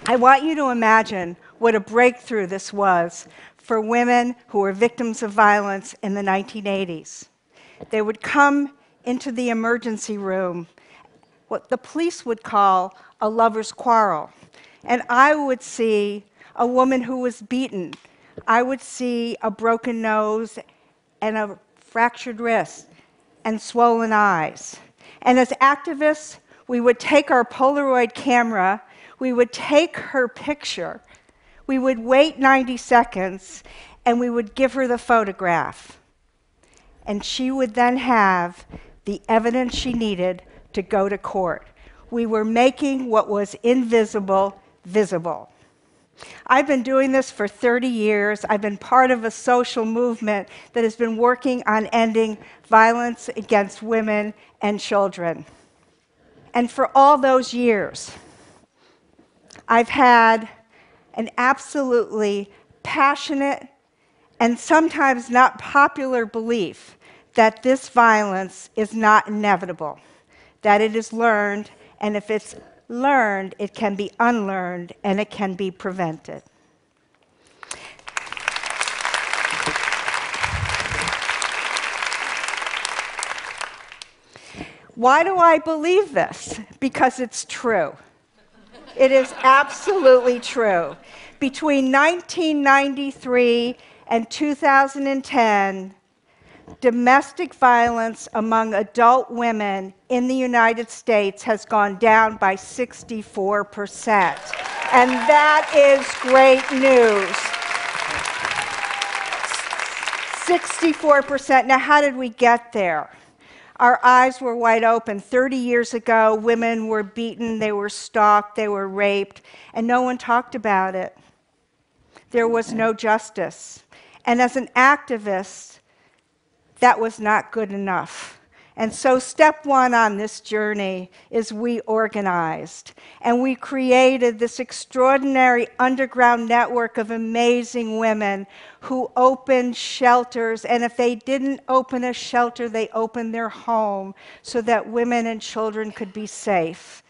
I want you to imagine what a breakthrough this was for women who were victims of violence in the 1980s. They would come into the emergency room, what the police would call a lover's quarrel. And I would see a woman who was beaten. I would see a broken nose and a fractured wrist and swollen eyes. And as activists, we would take our Polaroid camera, we would take her picture, we would wait 90 seconds, and we would give her the photograph. And she would then have the evidence she needed to go to court. We were making what was invisible visible. I've been doing this for 30 years. I've been part of a social movement that has been working on ending violence against women and children. And for all those years, I've had an absolutely passionate and sometimes not popular belief that this violence is not inevitable, that it is learned, and if it's learned, it can be unlearned, and it can be prevented. Why do I believe this? Because it's true. It is absolutely true. Between 1993 and 2010, domestic violence among adult women in the United States has gone down by 64%. And that is great news. 64%. Now, how did we get there? Our eyes were wide open. 30 years ago, women were beaten, they were stalked, they were raped, and no one talked about it. There was no justice. And as an activist, that was not good enough. And so step one on this journey is we organized. And we created this extraordinary underground network of amazing women who opened shelters. And if they didn't open a shelter, they opened their home so that women and children could be safe.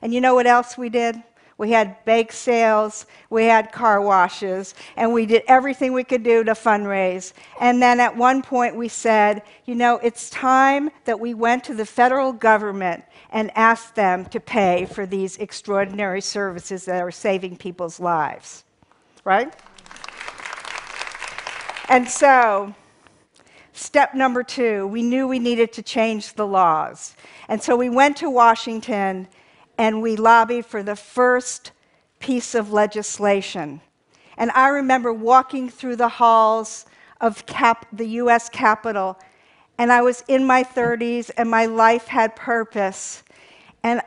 And you know what else we did? We had bake sales, we had car washes, and we did everything we could do to fundraise. And then at one point we said, you know, it's time that we went to the federal government and asked them to pay for these extraordinary services that are saving people's lives, right? And so, step number 2, we knew we needed to change the laws. And so we went to Washington and we lobbied for the first piece of legislation. And I remember walking through the halls of the US Capitol, and I was in my 30s, and my life had purpose. And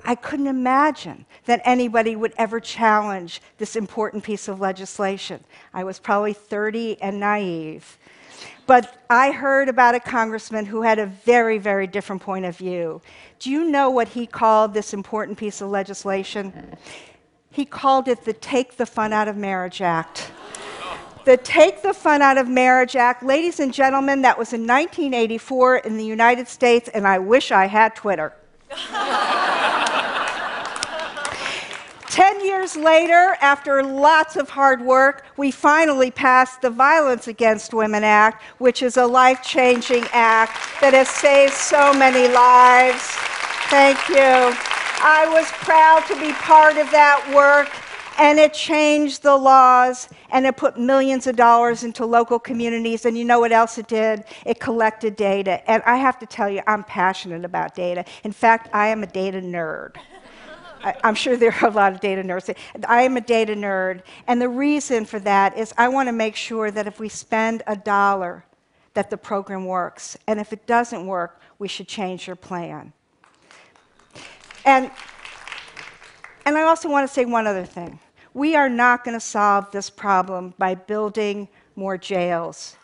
I couldn't imagine that anybody would ever challenge this important piece of legislation. I was probably 30 and naive. But I heard about a congressman who had a very, very different point of view. Do you know what he called this important piece of legislation? He called it the Take the Fun Out of Marriage Act. The Take the Fun Out of Marriage Act, ladies and gentlemen, that was in 1984 in the United States, and I wish I had Twitter. 10 years later, after lots of hard work, we finally passed the Violence Against Women Act, which is a life-changing act that has saved so many lives. Thank you. I was proud to be part of that work, and it changed the laws, and it put millions of dollars into local communities, and you know what else it did? It collected data, and I have to tell you, I'm passionate about data. In fact, I am a data nerd. I'm sure there are a lot of data nerds. I am a data nerd, and the reason for that is I want to make sure that if we spend $1, that the program works, and if it doesn't work, we should change your plan. And I also want to say one other thing. We are not going to solve this problem by building more jails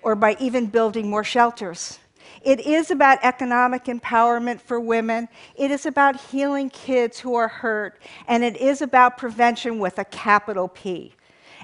or by even building more shelters. It is about economic empowerment for women. It is about healing kids who are hurt. And it is about prevention with a capital P.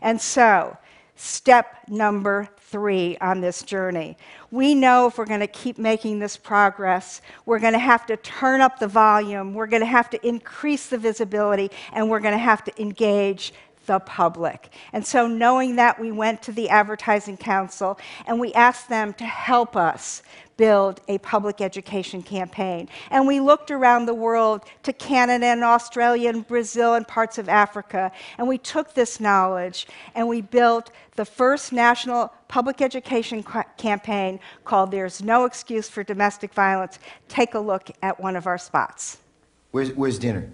And so, step number 3 on this journey. We know if we're going to keep making this progress, we're going to have to turn up the volume, we're going to have to increase the visibility, and we're going to have to engage the public. And so knowing that, we went to the Advertising Council and we asked them to help us build a public education campaign. And we looked around the world to Canada and Australia and Brazil and parts of Africa, and we took this knowledge and we built the first national public education campaign called There's No Excuse for Domestic Violence. Take a look at one of our spots. Where's dinner?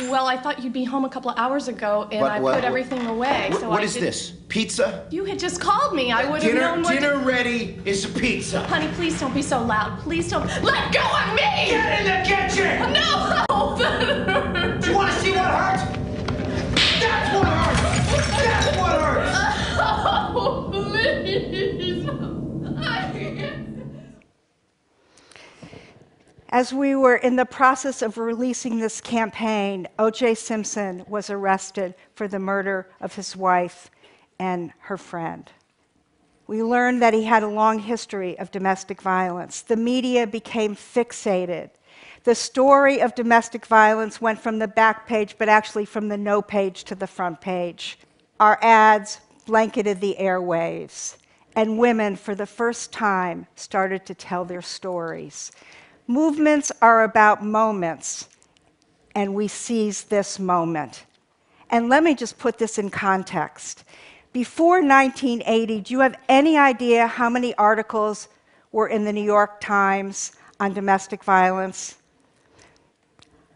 Well, I thought you'd be home a couple of hours ago, and I put everything away, so What is this? Pizza? You had just called me. I would have known what... Dinner ready is pizza. Honey, please don't be so loud. Please don't... Let go of me! Get in the kitchen! No! That hurts! Do you want to see what hurts? That's what hurts! That's what hurts! Oh, please! As we were in the process of releasing this campaign, O.J. Simpson was arrested for the murder of his wife and her friend. We learned that he had a long history of domestic violence. The media became fixated. The story of domestic violence went from the back page, but actually from the no page to the front page. Our ads blanketed the airwaves, and women, for the first time, started to tell their stories. Movements are about moments, and we seized this moment. And let me just put this in context. Before 1980, do you have any idea how many articles were in the New York Times on domestic violence?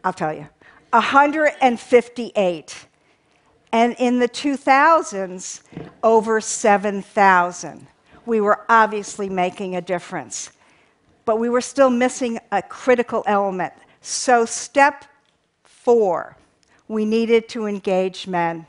I'll tell you, 158. And in the 2000s, over 7,000. We were obviously making a difference. But we were still missing a critical element. So step 4, we needed to engage men.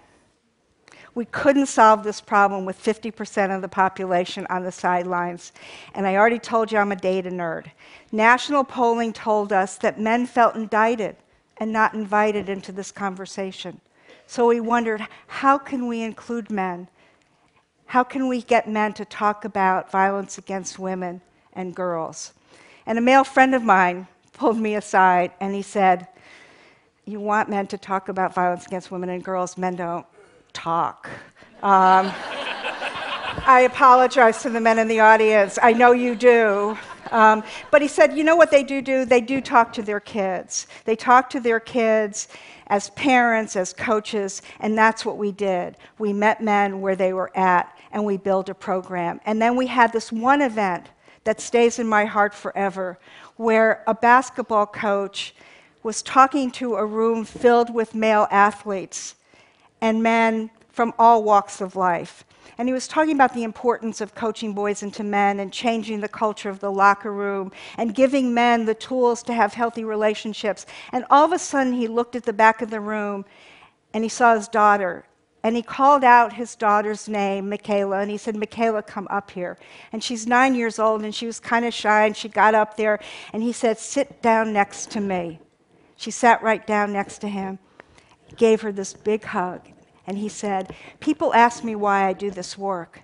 We couldn't solve this problem with 50% of the population on the sidelines. And I already told you I'm a data nerd. National polling told us that men felt indicted and not invited into this conversation. So we wondered, how can we include men? How can we get men to talk about violence against women and girls? And a male friend of mine pulled me aside and he said, you want men to talk about violence against women and girls, men don't talk. I apologize to the men in the audience. I know you do. But he said, you know what they do? They do talk to their kids. They talk to their kids as parents, as coaches, and that's what we did. We met men where they were at, and we built a program. And then we had this one event that stays in my heart forever, where a basketball coach was talking to a room filled with male athletes and men from all walks of life. And he was talking about the importance of coaching boys into men and changing the culture of the locker room and giving men the tools to have healthy relationships. And all of a sudden, he looked at the back of the room and he saw his daughter. And he called out his daughter's name, Michaela, and he said, Michaela, come up here. And she's 9 years old, and she was kind of shy, and she got up there, and he said, sit down next to me. She sat right down next to him, gave her this big hug, and he said, people ask me why I do this work.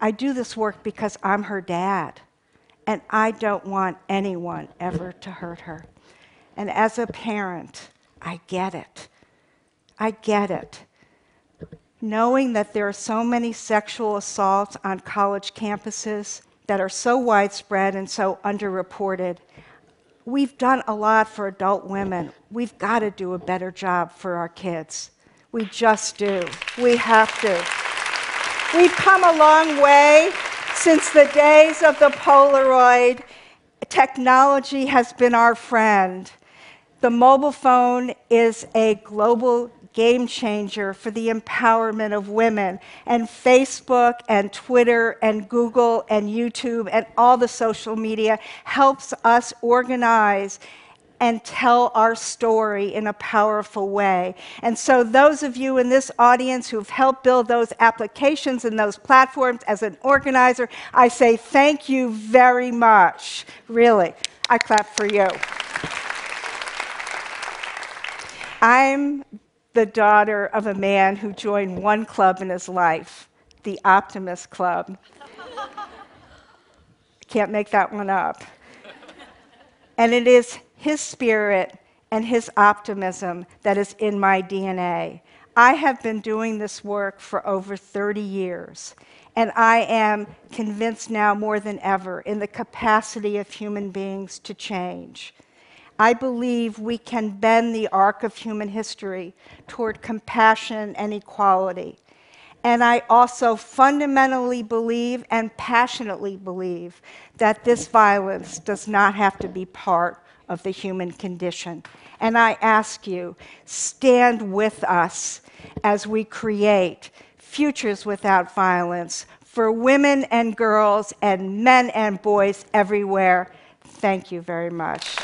I do this work because I'm her dad, and I don't want anyone ever to hurt her. And as a parent, I get it. I get it. Knowing that there are so many sexual assaults on college campuses that are so widespread and so underreported, we've done a lot for adult women. We've got to do a better job for our kids. We just do. We have to. We've come a long way since the days of the Polaroid. Technology has been our friend. The mobile phone is a global game changer for the empowerment of women. And Facebook and Twitter and Google and YouTube and all the social media helps us organize and tell our story in a powerful way. And so those of you in this audience who've helped build those applications and those platforms as an organizer, I say thank you very much. Really, I clap for you. I'm the daughter of a man who joined one club in his life, the Optimist Club. Can't make that one up. And it is his spirit and his optimism that is in my DNA. I have been doing this work for over 30 years, and I am convinced now more than ever in the capacity of human beings to change. I believe we can bend the arc of human history toward compassion and equality. And I also fundamentally believe and passionately believe that this violence does not have to be part of the human condition. And I ask you, stand with us as we create futures without violence for women and girls and men and boys everywhere. Thank you very much.